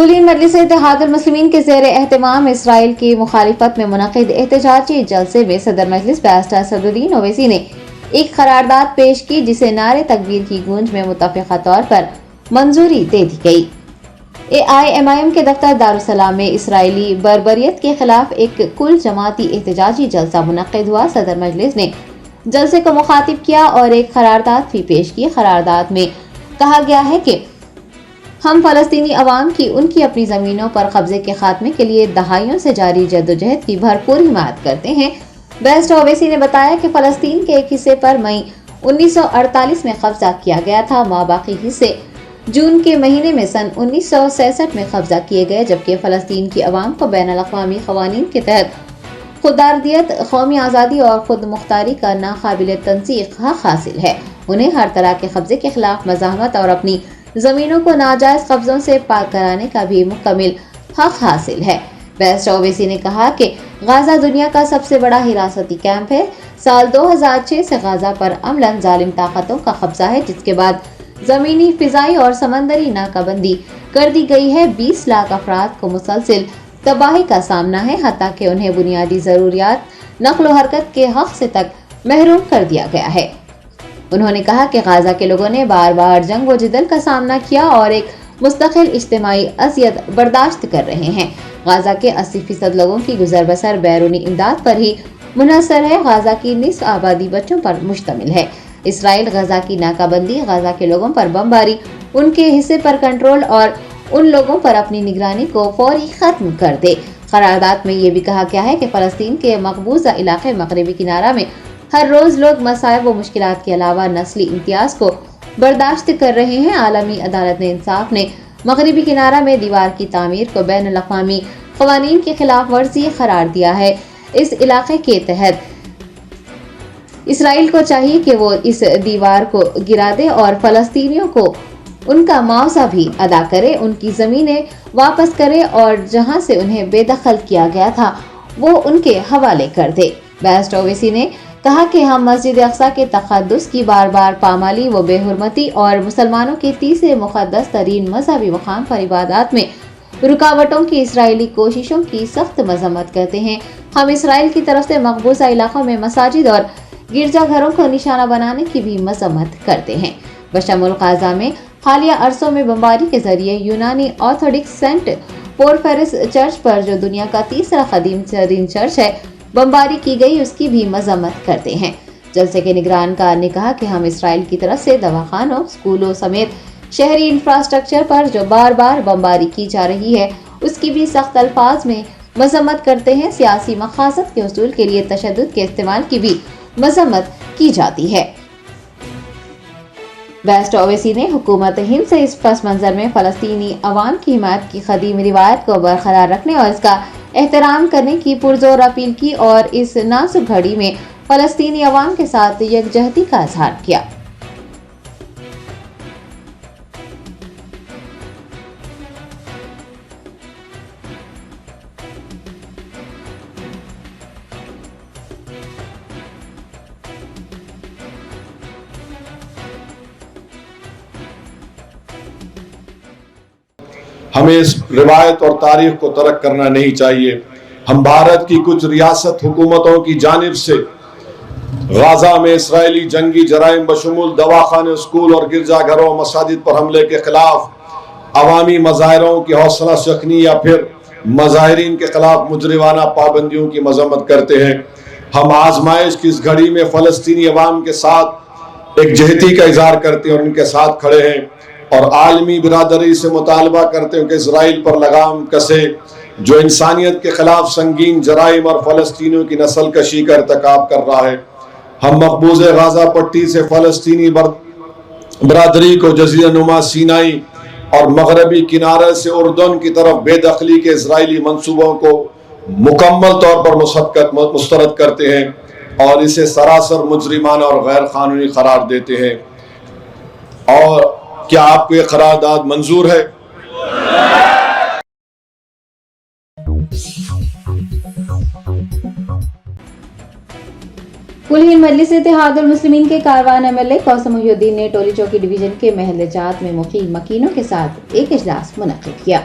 कुलीन मजलिस इत्तेहादुल मुस्लिमीन के ज़ेर एहतमाम इसराइल की मुखालिफत में मुनक़िद एहतजाजी जलसे में सदर मजलिस बैरिस्टर असदुद्दीन ओवैसी ने एक करारदाद पेश की, जिसे नारे तकबीर की गूंज में मुत्तफ़िक़ा तौर पर मंजूरी दे दी गई। AIMIM के दफ्तर दारुसलाम में इसराइली बर्बरियत के खिलाफ एक कुल जमाती एहतजाजी जलसा मुनक़िद हुआ। सदर मजलिस ने जलसे को मुखातिब किया और एक करारदाद भी पेश की। करारदाद में कहा गया है कि हम फ़लस्तीनी अवाम की उनकी अपनी ज़मीनों पर कब्जे के खात्मे के लिए दहाइयों से जारी जद्दोजहद की भरपूर हिमायत करते हैं। बैरिस्टर ओवैसी ने बताया कि फ़लस्तीन के एक हिस्से पर मई 1948 में कब्जा किया गया था। माबाकी हिस्से जून के महीने में सन 1966 में कब्जा किए गए, जबकि फ़लस्तीन की अवाम को बैनुल अक़वामी क़वानीन के तहत खुददारदियत, कौमी आज़ादी और खुद मुख्तारी का नाकाबिल तंसीख हक हासिल है। उन्हें हर तरह के कब्जे के खिलाफ मज़ाहमत और अपनी ज़मीनों को नाजायज़ कब्जों से पाक कराने का भी मुकम्मल हक हासिल है। बैरिस्टर ओवैसी ने कहा कि गाज़ा दुनिया का सबसे बड़ा हिरासती कैंप है। साल 2006 से गाज़ा पर अमलन जालिम ताकतों का कब्जा है, जिसके बाद ज़मीनी, फ़िज़ाई और समंदरी नाकाबंदी कर दी गई है। 20 लाख अफराद को मुसलसिल तबाही का सामना है, हत्ता कि उन्हें बुनियादी ज़रूरियात, नक़्ल व हरकत के हक़ से तक महरूम कर दिया गया है। उन्होंने कहा कि गाज़ा के लोगों ने बार बार जंग व जिदल का सामना किया और एक मुस्तकिल इज्तिमाई अज़ियत बर्दाश्त कर रहे हैं। गाज़ा के 80% लोगों की गुजर बसर बैरूनी इमदाद पर ही मुनहसर है। गाज़ा की निस्फ़ आबादी बच्चों पर मुश्तमिल है। इसराइल गाज़ा की नाकाबंदी, गाज़ा के लोगों पर बमबारी, उनके हिस्से पर कंट्रोल और उन लोगों पर अपनी निगरानी को फौरी खत्म कर दे। करारदाद में ये भी कहा गया है कि फ़लस्तीन के मकबूजा इलाके मगरबी किनारा में हर रोज़ लोग मसाइब व मुश्किलात के अलावा नस्ली इम्तियाज को बर्दाश्त कर रहे हैं। आलमी अदालत ने इंसाफ ने मगरबी किनारा में दीवार की तामीर को बैनुल अक़वामी क़वानीन की खिलाफ वर्जी करार दिया है। इस इलाके के तहत इसराइल को चाहिए कि वो इस दीवार को गिरा दे और फ़लस्तीनियों को उनका मुआवजा भी अदा करे, उनकी ज़मीनें वापस करे और जहां से उन्हें बेदखल किया गया था वो उनके हवाले कर दे। बैरिस्टर ओवैसी ने कहा कि हम मस्जिद अक़सा के तक़द्दुस की बार बार पामाली व बेहुरमती और मुसलमानों के तीसरे मुक़द्दस तरीन मजहबी मकाम पर इबादत में रुकावटों की इसराइली कोशिशों की सख्त मज़म्मत करते हैं। हम इसराइल की तरफ से मकबूजा इलाकों में मसाजिद और गिरजाघरों को निशाना बनाने की भी मज़म्मत करते हैं। बशमुल गाज़ा में हालिया अरसों में बमबारी के जरिए यूनानी ऑर्थोडॉक्स सेंट पोरफेरिस चर्च पर, जो दुनिया का तीसरा कदीम तरीन चर्च है, बमबारी की गई, उसकी भी मज़म्मत करते हैं। जलसे के निगरानकार ने कहा कि हम इसराइल की तरफ से दवाखानों, स्कूलों समेत शहरी इंफ्रास्ट्रक्चर पर जो बार बार बमबारी की जा रही है, उसकी भी सख्त अल्फाज में मज़म्मत करते हैं। सियासी मक़ासद के उसूल के लिए तशद्दुद के इस्तेमाल की भी मज़म्मत की जाती है। बैरिस्टर ओवैसी ने हुकूमत हिंद से इस पस मंज़र में फ़लस्तीनी अवाम की हिमायत की क़दीम रिवायत को बरकरार रखने और इसका एहतराम करने की पुरजोर अपील की और इस नाजुक घड़ी में फ़लस्तीनी अवाम के साथ यकजहती का इज़हार किया। हमें इस रिवायत और तारीख को तर्क करना नहीं चाहिए। हम भारत की कुछ रियासत हुकूमतों की जानिब से गाज़ा में इसराइली जंगी जराइम बशमूल दवाखाने, स्कूल और गिरजाघरों, मसाजिद पर हमले के खिलाफ अवामी मज़ाहिरों की हौसला शकनी या फिर मज़ाहिरीन के खिलाफ मुजरिमाना पाबंदियों की मजम्मत करते हैं। हम आजमाइश की इस घड़ी में फ़लस्तीनी अवाम के साथ एकजहती का इज़हार करते हैं और उनके साथ खड़े हैं और आलमी बिरादरी से मुतालबा करते हैं कि इसराइल पर लगाम कसे, जो इंसानियत के खिलाफ संगीन जराइम और फ़लस्तीनियों की नस्ल कशी का इर्तिकाब कर रहा है। हम मकबूज़ गाज़ा पट्टी से फ़लस्तीनी बिरादरी को जज़ीरा नुमा सीनाई और मगरबी किनारे से उर्दन की तरफ बेदखली के इसराइली मंसूबों को मुकम्मल तौर पर मुस्तरद करते हैं और इसे सरासर मुजरिमाना और गैर कानूनी करार देते हैं। और क्या आपको ये करारदाद मंजूर है? कुलीन मजलिस इत्तेहादुल मुस्लिमीन के कारवान MLA कौसम मुहिउद्दीन ने टोली चौकी डिवीजन के महल जात में मुकीम मकीनों के साथ एक इजलास मुनक्किद किया।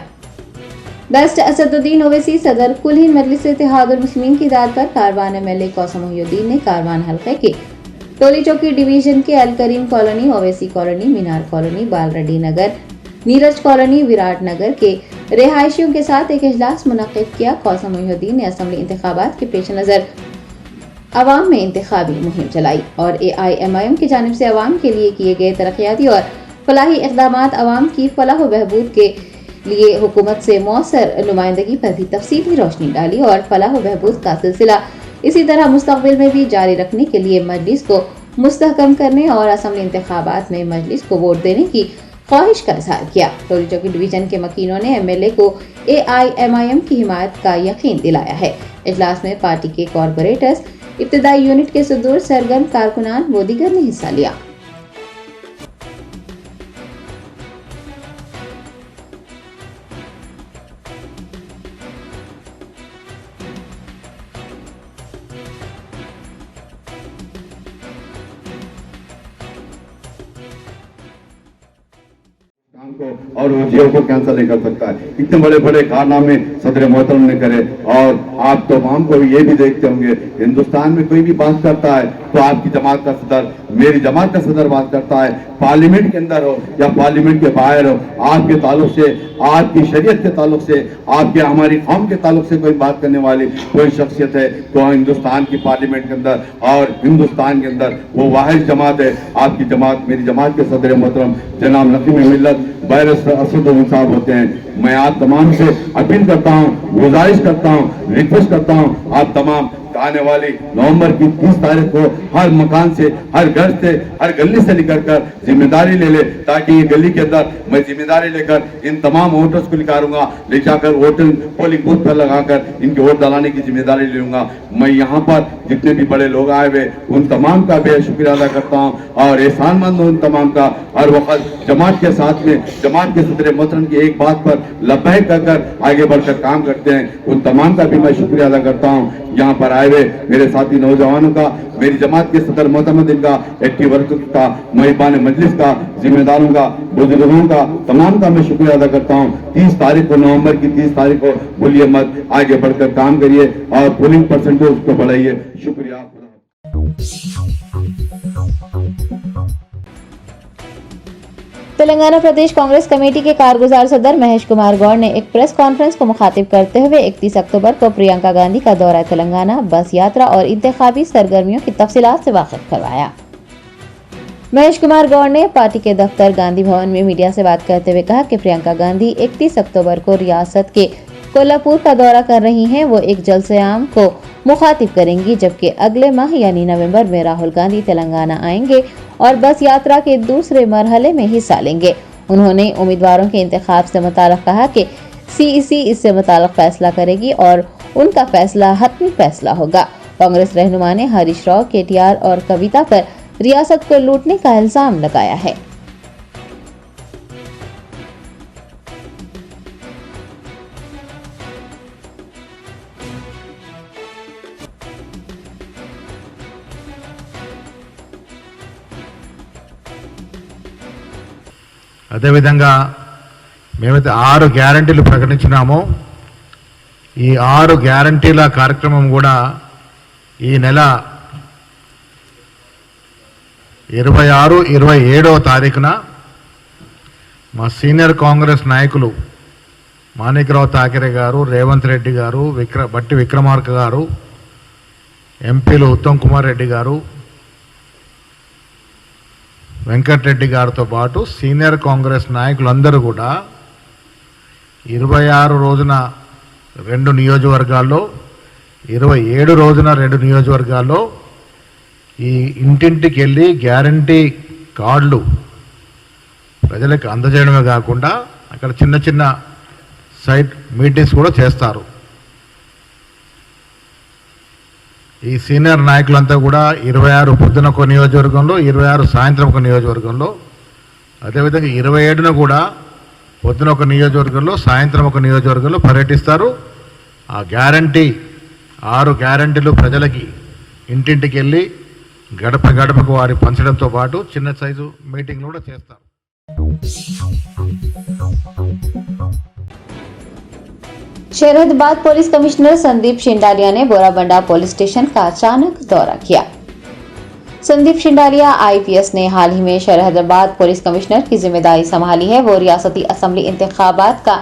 बेस्ट असदुद्दीन ओवैसी सदर कुल हिंद मजलिस इत्तेहादुल मुस्लिमीन की दाद पर कारवान एमएलए कौसम मोहिउद्दीन ने कारवान हल्के के टोली चौकी डिवीजन के अल करीम कॉलोनी, ओवैसी कॉलोनी, मीनार कॉलोनी, बाल रेड्डी नगर, नीरज कॉलोनी, विराट नगर के रिहायशियों के साथ एक इजलास मुनक्किद किया। कौसम मोहिउद्दीन ने असेंबली इंतखाबात के पेश नजर अवाम में इंतखाबी मुहिम चलाई और AIMIM की जानिब से अवाम के लिए किए गए तरक्याती और फलाही इक़दामात अवाम की फलाह व बहबूद के लिए हुकूमत से मौसर नुमाइंदगी पर भी तफसीली रोशनी डाली और फलाह व बहबूद का सिलसिला इसी तरह मुस्तक़बिल में भी जारी रखने के लिए मजलिस को मुस्तहकम करने और असेंबली इंतखाबात में मजलिस को वोट देने की ख्वाहिश का इजहार किया। टोली चौकी डिवीजन के मकीनों ने एमएलए को AIMIM की हिमायत का यकीन दिलाया है। इजलास में पार्टी के कॉरपोरेटर्स, इब्तिदाई यूनिट के सदूर, सरगर्म कारकुनान व दीगर ने हिस्सा लिया। और वो को कैंसिल नहीं कर सकता है। इतने बड़े बड़े कारनामे सदर मोहतरम ने करे और आप तो आम को ये भी देखते होंगे, हिंदुस्तान में कोई भी बात करता है तो आपकी जमात का सदर, मेरी जमात का सदर बात करता है, पार्लियामेंट के अंदर हो या पार्लियामेंट के बाहर हो, आपके ताल्लुक से, आपकी शरीयत के ताल्लुक से, आपके हमारी कौम के ताल्लुक से कोई बात करने वाली कोई शख्सियत है तो हिंदुस्तान की पार्लियामेंट के अंदर और हिंदुस्तान के अंदर वो वाहिद जमात है, आपकी जमात, मेरी जमात के सदर मोहतरम जनाब नकीम मिल्लत बैरिस्टर असदुद्दीन साहब होते हैं। मैं आप तमाम से अपील करता हूँ, गुजारिश करता हूँ, रिक्वेस्ट करता हूँ, आप तमाम आने वाली नवंबर की 30 तारीख को हर मकान से, हर घर से, हर गली से निकल कर जिम्मेदारी ले ले, ताकि ये गली के अंदर मैं जिम्मेदारी लेकर इन तमाम वोटर्स को निकालूंगा, ले जाकर वोटिंग पोलिंग बूथ पर लगाकर इनके वोट डालाने की जिम्मेदारी लूंगा। मैं यहाँ पर जितने भी बड़े लोग आए हुए उन तमाम का बेहद शुक्रिया अदा करता हूँ और एहसानमंद हूँ उन तमाम का। हर वक्त जमात के साथ में, जमात के सदर मोहतरम की एक बात पर लब्बैक कर आगे बढ़कर काम करते हैं, उन तमाम का भी मैं शुक्रिया अदा करता हूँ। यहाँ पर आए हुए मेरे साथी नौजवानों का, मेरी जमात के सदर मोहतमदीन का, एक्टिव वर्कर का, मेहमान मजलिस का, जिम्मेदारों का, बुजुर्गों का, तमाम का मैं शुक्रिया अदा करता हूँ। 30 तारीख को, नवंबर की 30 तारीख को भूलिए मत, आगे बढ़कर काम करिए और पोलिंग परसेंटेज को बढ़ाइए। शुक्रिया। तेलंगाना प्रदेश कांग्रेस कमेटी के कारगुजार सदर महेश कुमार गौड़ ने एक प्रेस कॉन्फ्रेंस को मुखातिब करते हुए 31 अक्टूबर को प्रियंका गांधी का दौरा तेलंगाना, बस यात्रा और इंतखाबी सरगर्मियों की तफसीलात से वाकिफ करवाया। महेश कुमार गौड़ ने पार्टी के दफ्तर गांधी भवन में मीडिया से बात करते हुए कहा कि प्रियंका गांधी 31 अक्टूबर को रियासत के कोल्हापुर का दौरा कर रही हैं। वो एक जलसे आम को मुखातिब करेंगी, जबकि अगले माह यानी नवंबर में राहुल गांधी तेलंगाना आएंगे और बस यात्रा के दूसरे मरहले में हिस्सा लेंगे। उन्होंने उम्मीदवारों के इंतखाब से मुताल्लिक़ कहा कि CEC इससे मुताल्लिक़ फैसला करेगी और उनका फैसला हतमी फैसला होगा। कांग्रेस रहनुमा ने हरीश राव, KTR और कविता पर रियासत को लूटने का इल्जाम लगाया है। అదేవిధంగా మేమైతే 6 గ్యారంటీలు ప్రకటించినామో ఈ 6 గ్యారంటీల కార్యక్రమం కూడా ఈ నెల 26, 27వ తారీఖున మా సీనియర్ కాంగ్రెస్ నాయకులు మాణిక్రావు ఠాకరే గారు, రేవంత్ రెడ్డి గారు, బట్టి విక్రమార్క గారు, ఎంపీలు ఉత్తమ్ కుమార్ రెడ్డి గారు, వెంకటరెడ్డి గారితో పాటు సీనియర్ కాంగ్రెస్ నాయకులందరూ కూడా 26 రోజున 2 నియోజకవర్గాల్లో, 27 రోజున 2 నియోజకవర్గాల్లో ఈ ఇంటింటికి వెళ్ళి గ్యారంటీ కార్డులు ప్రజలకు అందజేయడమే కాకుండా అక్కడ చిన్న చిన్న సైట్ మీటింగ్స్ కూడా చేస్తారు. ఈ సీనియర్ నాయకులంతా కూడా 26 పొద్దున ఒక నియోజకవర్గంలో, 26 సాయంత్రం ఒక నియోజకవర్గంలో, అదేవిధంగా 27న కూడా పొద్దున ఒక నియోజకవర్గంలో, సాయంత్రం ఒక నియోజకవర్గంలో పర్యటిస్తారు. ఆ గ్యారంటీ 6 గ్యారంటీలు ప్రజలకి ఇంటింటికి వెళ్ళి గడప గడపకు వారి పంచడంతో పాటు చిన్న సైజు మీటింగ్లు కూడా చేస్తారు. शहरदाबाद पुलिस कमिश्नर संदीप शिंडालिया ने बोराबंडा पुलिस स्टेशन का अचानक दौरा किया। संदीप शिंडालिया आईपीएस ने हाल ही में शहरदाबाद पुलिस कमिश्नर की जिम्मेदारी संभाली है। वो रियासती असम्बली इंतखाबात का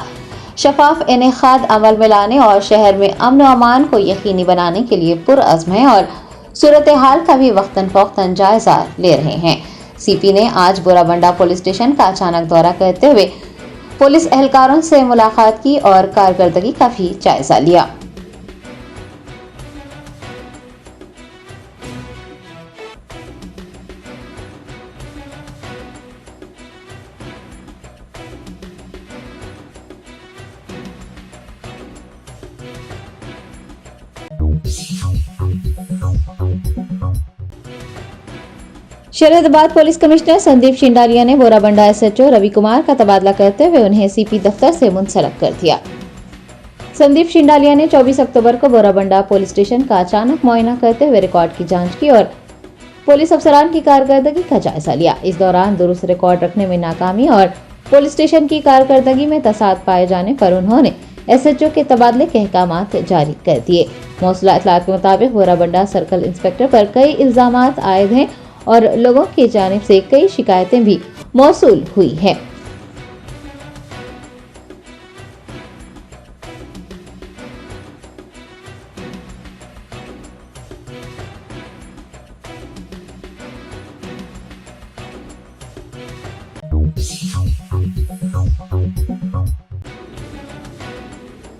शफाफ इनेकाद अमल में लाने और शहर में अमन और अमान को यकीनी बनाने के लिए पुरअज़्म है और सूरत हाल का भी वक्तन फौक्तन जायजा ले रहे हैं। सीपी ने आज बोराबंडा पुलिस स्टेशन का अचानक दौरा करते हुए पुलिस एहलकारों से मुलाकात की और कारकर्दगी का भी जायजा लिया। शहरदाबाद पुलिस कमिश्नर संदीप शिंडालिया ने बोराबंडा एसएचओ रवि कुमार का तबादला करते हुए उन्हें सीपी दफ्तर से मुंसलिक कर दिया। संदीप शिंडालिया ने 24 अक्टूबर को बोराबंडा पुलिस स्टेशन का अचानक मुआयना करते हुए रिकॉर्ड की जांच की और पुलिस अफसरान की कारकर्दगी का जायजा लिया। इस दौरान दुरुस्त रिकॉर्ड रखने में नाकामी और पुलिस स्टेशन की कारकर्दगी में तसाद पाए जाने पर उन्होंने एसएचओ के तबादले के अहकामात जारी कर दिए। मौसूला इत्तलात के मुताबिक बोराबंडा सर्कल इंस्पेक्टर पर कई इल्जामात आयद हैं और लोगों की जानिब से कई शिकायतें भी मौसूल हुई हैं।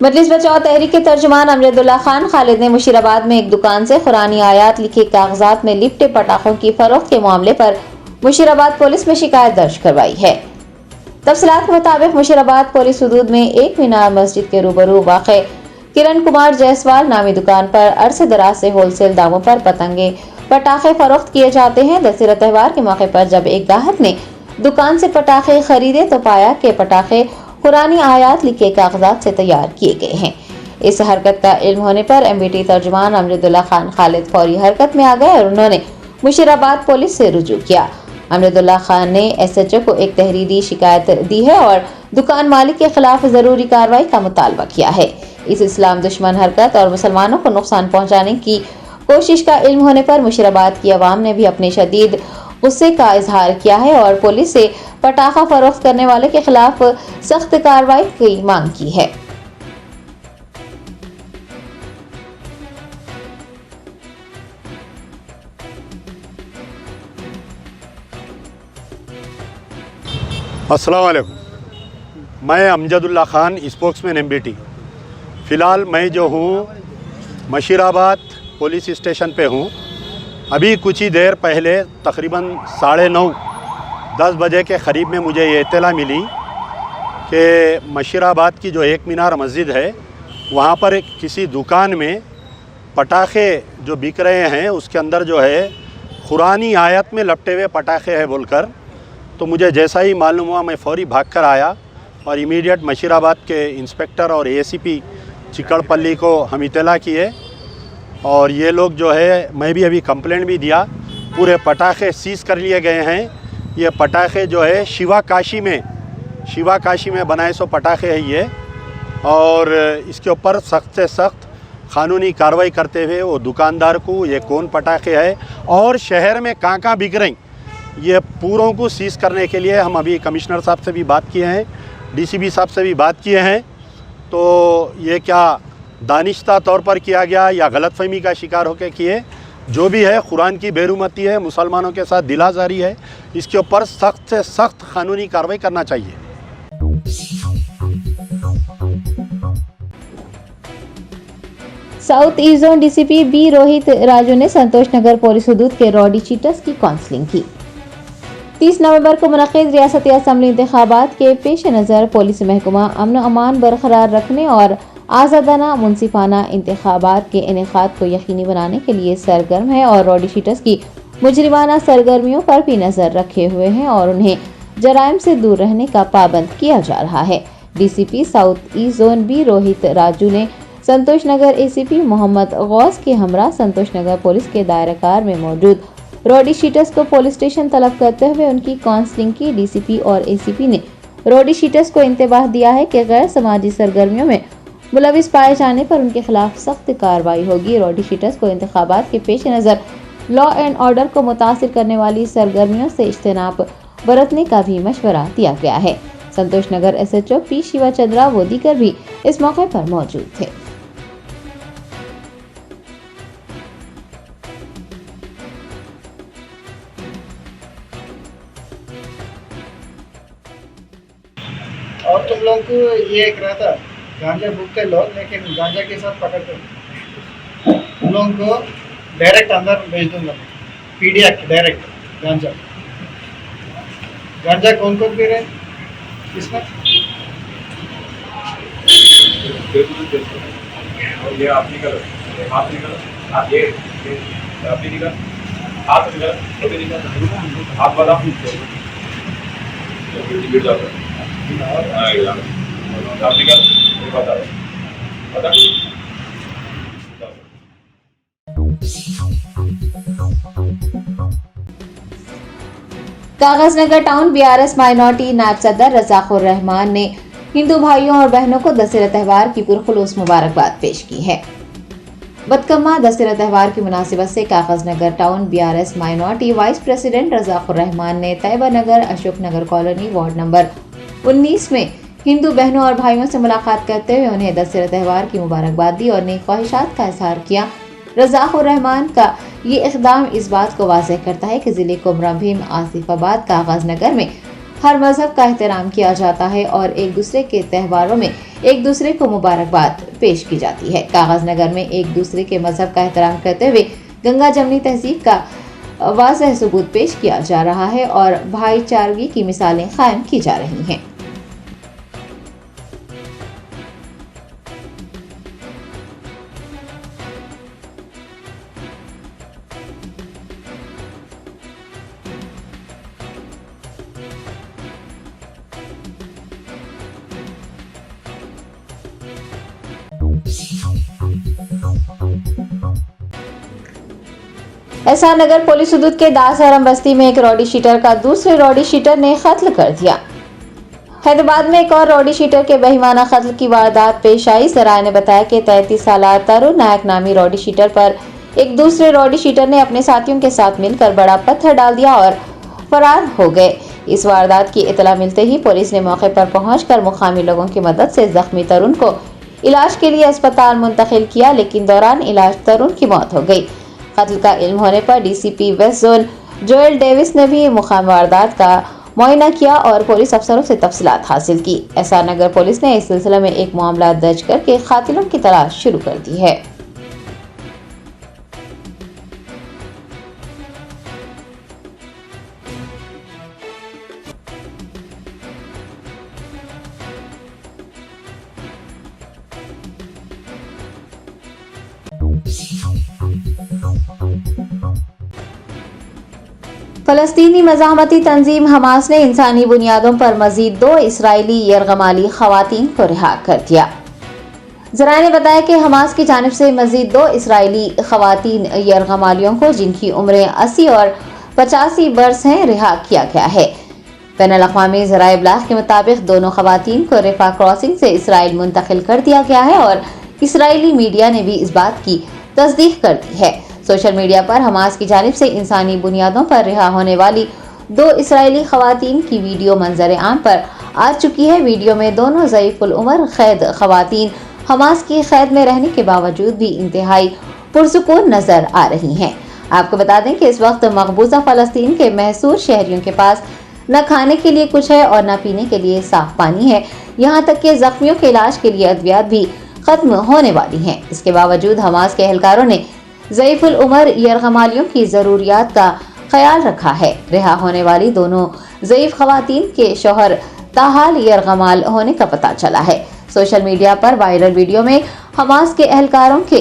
मजलिस बचाओ तहरीक के तर्जुमान अमजदुल्ला खान खालिद ने मुशीराबाद में एक दुकान से कुरानी आयात लिखे कागजात में लिपटे पटाखों की फरोख्त के मामले पर मुशीराबाद पुलिस में शिकायत दर्ज करवाई है। तफसीलात के मुताबिक मुशीराबाद पुलिस हदूद में एक मीनार मस्जिद के रूबरू वाक़े किरण कुमार जायसवाल नामी दुकान पर अरसे दराज से होलसेल दामों पर पतंगे पटाखे फरोख्त किए जाते हैं। दशहरा त्यौहार के मौके पर जब एक ग्राहक ने दुकान से पटाखे खरीदे तो पाया कि पटाखे कुरानी आयात लिखे कागजात से तैयार किए गए हैं। इस हरकत का इल्म होने पर एमबीटी तर्जुमान अमजदुल्ला खान खालिद फौरी हरकत में आ गए और उन्होंने मुशीराबाद पुलिस से रुजू किया। अमजदुल्ला खान ने एसएचओ को एक तहरीरी शिकायत दी है और दुकान मालिक के खिलाफ जरूरी कार्रवाई का मुतालबा किया है। इस इस्लाम दुश्मन हरकत और मुसलमानों को नुकसान पहुंचाने की कोशिश का इल्म होने पर मुशीराबाद की आवाम ने भी अपने शदीद गुस्से का इजहार किया है और पुलिस से पटाखा फरोख्त करने वाले के खिलाफ सख्त कार्रवाई की मांग की है। अस्सलाम वालेकुम, मैं अमजदुल्ला खान स्पोक्समैन एमबीटी। फ़िलहाल मैं जो हूँ मुशीराबाद पुलिस स्टेशन पे हूँ। अभी कुछ ही देर पहले तकरीबन 9:30-10 बजे के क़रीब में मुझे ये इत्तला मिली कि मुशीराबाद की जो एक मीनार मस्जिद है वहाँ पर किसी दुकान में पटाखे जो बिक रहे हैं उसके अंदर जो है कुरानी आयत में लपटे हुए पटाखे हैं बोलकर। तो मुझे जैसा ही मालूम हुआ मैं फ़ौरी भागकर आया और इमीडिएट मुशीराबाद के इंस्पेक्टर और एसीपी चिकड़पल्ली को हम इत्तला किए और ये लोग जो है मैं भी अभी कंप्लेंट भी दिया। पूरे पटाखे सीज़ कर लिए गए हैं। ये पटाखे जो है शिवा काशी में बनाए सो पटाखे हैं ये, और इसके ऊपर सख्त से सख्त क़ानूनी कार्रवाई करते हुए वो दुकानदार को ये कौन पटाखे है और शहर में कहाँ बिक रही ये पूरों को सीज़ करने के लिए हम अभी कमिश्नर साहब से भी बात किए हैं, डीसीपी साहब से भी बात किए हैं। तो ये क्या दानिश्ता तौर पर किया गया या गलतफहमी का शिकार होकर किए, जो भी है कुरान की बेरुमती है, मुसलमानों के साथ दिलाजारी है, इसके ऊपर सख्त से सख्त कानूनी कार्रवाई करना चाहिए। South east zone DCP B Rohit Raju ने संतोष नगर पुलिस हदूद के रॉडी चीटर्स की काउंसलिंग की। 30 नवंबर को मुनक़िद रियासती असम्बली इंतखाबात के पेश नज़र पुलिस महकमा अमन और अमान बरकरार रखने और आज़ादाना मुनसिफाना इंतखाबात के इनेकाद को यकीनी बनाने के लिए सरगर्म है और रॉडी शीटर्स की मुजरिमाना सरगर्मियों पर भी नज़र रखे हुए हैं और उन्हें जराइम से दूर रहने का पाबंद किया जा रहा है। DCP south east zone B Rohit Raju ने संतोष नगर एसीपी मोहम्मद गौस के हमरा संतोष नगर पुलिस के दायराकार में मौजूद रॉडी शीटर्स को पुलिस स्टेशन तलब करते हुए उनकी काउंसलिंग की। डीसीपी और एसीपी ने रॉडी शीटर्स को इंतबाह दिया है कि गैर समाजी सरगर्मियों में मुलविस पाए जाने पर उनके खिलाफ सख्त कार्रवाई होगी। रॉडी शीटर्स को इंतखाबात के पेश नज़र लॉ एंड ऑर्डर को मुतासिर करने वाली सरगर्मियों से इज्तनाब बरतने का भी मशवरा दिया गया है। संतोष नगर SHO पी शिवा चंद्रा व दीगर भी इस मौके पर मौजूद थे। और तुम लोग को ये एक रहता गांजा भूखते लोग, लेकिन गांजा के साथ पकड़ते तुम लोगों को डायरेक्ट अंदर भेज दूंगा। PD एक्ट डायरेक्ट गांजा गांजा कौन कौन पी रहे इसमें? ये आप निकल, आप निकल, आप ये आप निकल, आप निकल, ये निकल, आप वाला गिर जाता है। आप निकल, ये बता बता। कागजनगर टाउन BRS माइनॉरिटी नायब सदर रज़ाकुर रहमान ने हिंदू भाइयों और बहनों को दशहरा त्यौहार की पुरखुलूस मुबारकबाद पेश की है। बदकम्मा दशहरा त्यौहार की मुनासिबत से Kagaznagar town BRS minority vice president Razakur Rahman ने Taiyaba Nagar Ashok Nagar colony ward number 19 में हिंदू बहनों और भाइयों से मुलाकात करते हुए उन्हें दशहरा त्यौहार की मुबारकबाद दी और नेक ख्वाहिशात का इजहार किया। रज़ाकुर रहमान का ये इक़दाम इस बात को वाज़ेह करता है कि ज़िले कुमरा भीम आसिफाबाद कागजनगर में हर मजहब का एहतराम किया जाता है और एक दूसरे के त्योहारों में एक दूसरे को मुबारकबाद पेश की जाती है। कागजनगर में एक दूसरे के मजहब का एहतराम करते हुए गंगा जमनी तहजीब का वाज़ेह सबूत पेश किया जा रहा है और भाईचारगी की मिसालें कायम की जा रही हैं। एसआर नगर पुलिस हदूद के दास हरम बस्ती में एक रॉडी शीटर का दूसरे रॉडी शीटर ने कत्ल कर दिया। हैदराबाद में एक और रॉडी शीटर के बेईमाना कत्ल की वारदात पेश आई। सराय ने बताया कि 33 साल तरुण नायक नामी रॉडी शीटर पर एक दूसरे रॉडी शीटर ने अपने साथियों के साथ मिलकर बड़ा पत्थर डाल दिया और फरार हो गए। इस वारदात की इतला मिलते ही पुलिस ने मौके पर पहुंचकर मुकामी लोगों की मदद से जख्मी तरुण को इलाज के लिए अस्पताल मुंतकिल किया, लेकिन दौरान इलाज तरुण की मौत हो गई। कत्ल का इल्म होने पर DCP west zone Joel Davies ने भी मुकाम वारदात का मुआयना किया और पुलिस अफसरों से तफसीलात हासिल की। एसआर नगर पुलिस ने इस सिलसिले में एक मामला दर्ज करके कातिलों की तलाश शुरू कर दी है। फलस्तीनी मज़ाहमती तंजीम हमास ने इंसानी बुनियादों पर मजीद 2 इसराइली यरगमाली खवातीन को रिहा कर दिया। ज़राए ने बताया कि हमास की जानिब से मजीद 2 इसराइली खवातीन यरगमालियों को, जिनकी उम्रें 80 और 85 बरस हैं, रिहा किया गया है। बैनुल अक़वामी ज़राए इब्लाग के मुताबिक दोनों खवातीन को रेफा क्रॉसिंग से इसराइल मुंतकिल कर दिया गया है और इसराइली मीडिया ने भी इस बात की तस्दीक कर दी है। सोशल मीडिया पर हमास की जानिब से इंसानी बुनियादों पर रिहा होने वाली 2 इसराइली खवातीन की वीडियो मंजर आम पर आ चुकी है। वीडियो में दोनों ज़ईफ़ुल उमर क़ैद खवातीन हमास की क़ैद में रहने के बावजूद भी इंतहाई पुरसुकून नजर आ रही हैं। आपको बता दें कि इस वक्त मकबूजा फ़लस्तीन के महसूर शहरियों के पास न खाने के लिए कुछ है और न पीने के लिए साफ पानी है। यहाँ तक कि जख्मियों के इलाज के लिए अद्वियात भी खत्म होने वाली हैं। इसके बावजूद हमास के एहलकारों ने ज़ईफ़ुल उमर यरगमालियों की ज़रूरियात का ख्याल रखा है। रिहा होने वाली दोनों ज़ईफ़ खवातीन के शौहर ताहाल यरगमाल होने का पता चला है। सोशल मीडिया पर वायरल वीडियो में हमास के एहलकारों के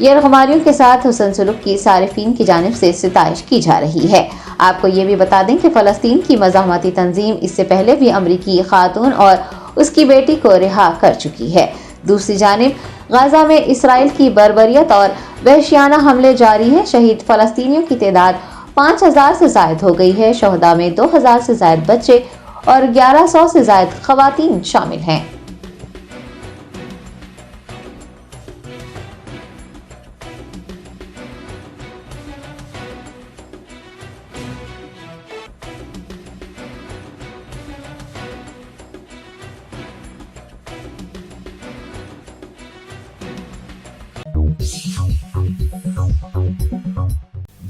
यरगमालियों के साथ हुस्न सलूक की सारिफीन की जानिब से सिताइश की जा रही है। आपको ये भी बता दें कि फ़लस्तीन की मज़ाहमती तंजीम इससे पहले भी अमरीकी खातून और उसकी बेटी को रिहा कर चुकी है। दूसरी जानिब गाजा में इसराइल की बर्बरियत और वहशियाना हमले जारी हैं। शहीद फ़लस्तीनियों की तादाद 5000 से ज़ायद हो गई है। शहदा में 2000 से ज़ायद बच्चे और 1100 से ज़ायद खवातीन शामिल हैं।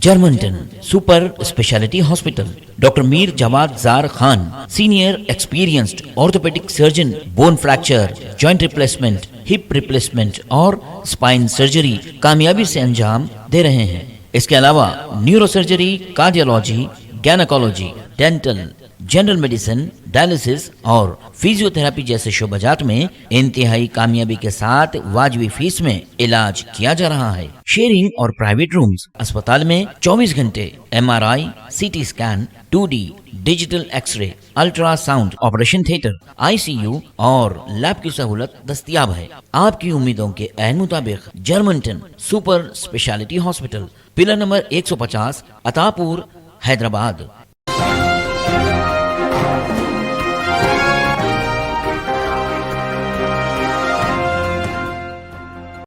Germanton super speciality hospital, doctor Mir Jawad Jar Khan, senior experienced orthopaedic surgeon, bone fracture, joint replacement, hip replacement और स्पाइन सर्जरी कामयाबी से अंजाम दे रहे हैं। इसके अलावा neuro surgery, cardiology, gynaecology, dental, general medicine, dialysis और फिजियोथेरेपी जैसे शोबाजात में इंतहाई कामयाबी के साथ वाजबी फीस में इलाज किया जा रहा है। शेयरिंग और प्राइवेट रूम्स, अस्पताल में 24 घंटे MRI, CT scan, 2D digital x-ray, ultrasound, operation theatre, ICU और लैब की सहूलत दस्तयाब है। आपकी उम्मीदों के ऐन मुताबिक Germanten super speciality hospital, pillar number 150, Attapur, Hyderabad.